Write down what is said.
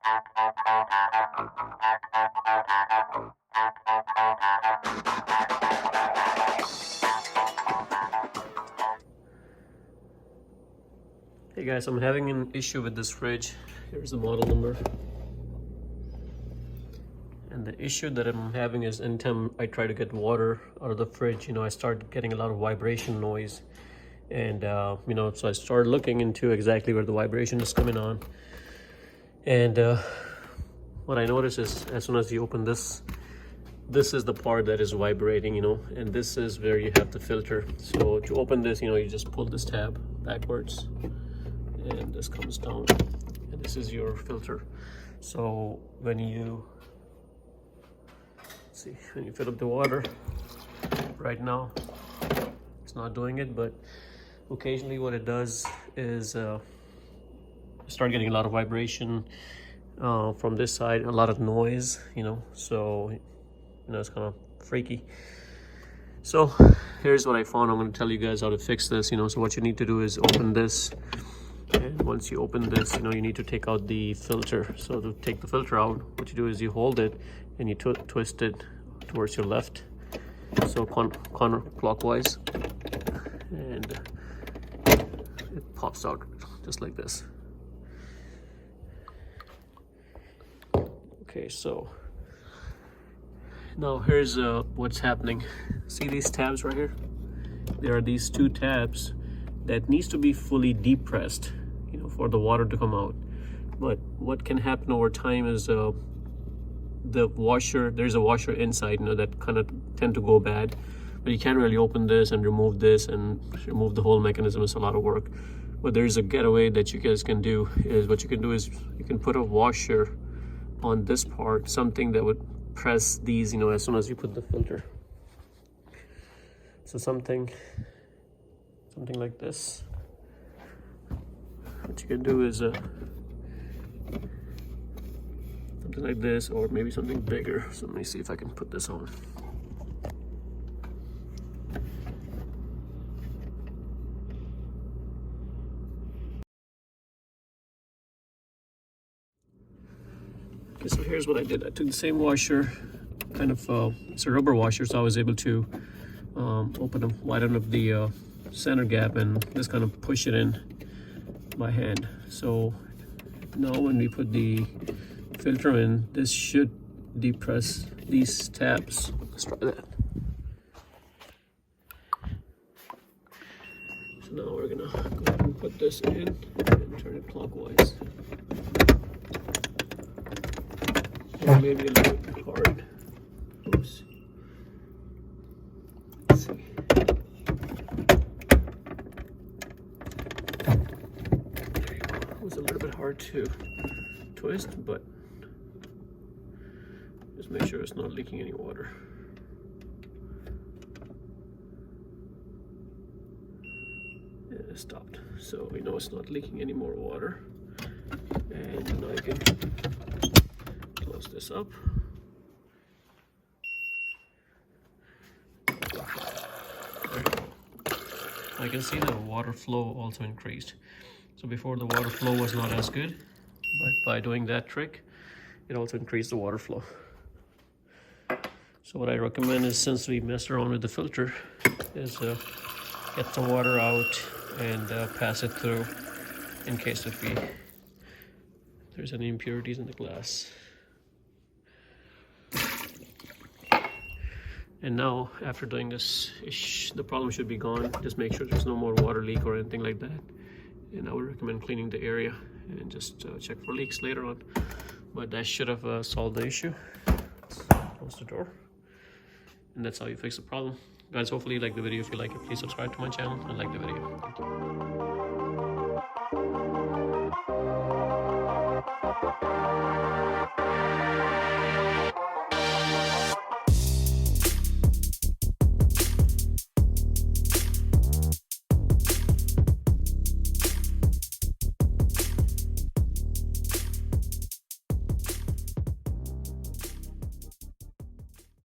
Hey guys, I'm having an issue with this fridge. Here's the model number. And the issue that I'm having is anytime I try to get water out of the fridge, I start getting a lot of vibration noise. And, so I started looking into exactly where the vibration is coming on. And what I noticed is as soon as you open this, this is the part that is vibrating, and this is where you have the filter. So to open this, you just pull this tab backwards and this comes down, and this is your filter. So when you fill up the water, right now it's not doing it, but occasionally what it does is start getting a lot of vibration from this side, a lot of noise, so it's kind of freaky. So here's what I found. I'm going to tell you guys how to fix this. So what you need to do is open this, and once you open this, you need to take out the filter. So to take the filter out, what you do is you hold it and you twist it towards your left, so counterclockwise, and it pops out just like this. Okay, so now here's what's happening. See these tabs right here? There are these two tabs that needs to be fully depressed, for the water to come out. But what can happen over time is the washer, there's a washer inside, that kind of tend to go bad. But you can't really open this and remove this and remove the whole mechanism. It's a lot of work. But there's a getaway that you guys can do. Is what you can do is you can put a washer on this part, something that would press these, as soon as you put the filter. So something like this. What you can do is something like this, or maybe something bigger. So let me see if I can put this on. Okay, so here's what I did. I took the same washer, it's a rubber washer, so I was able to widen up the center gap and just kind of push it in by hand. So now when we put the filter in, this should depress these tabs. Let's try that. So now we're gonna go ahead and put this in and turn it clockwise. Maybe a little bit hard. Oops. Let's see. It was a little bit hard to twist, but just make sure it's not leaking any water. Yeah, it stopped. So we know it's not leaking any more water. And now you can close this up. I can see the water flow also increased. So before the water flow was not as good, but by doing that trick, it also increased the water flow. So what I recommend is, since we messed around with the filter, is get the water out and pass it through in case if there's any impurities in the glass. And now, after doing this, the problem should be gone. Just make sure there's no more water leak or anything like that. And I would recommend cleaning the area and just check for leaks later on. But that should have solved the issue. Let's close the door. And that's how you fix the problem. Guys, hopefully you like the video. If you like it, please subscribe to my channel and like the video. Thank you.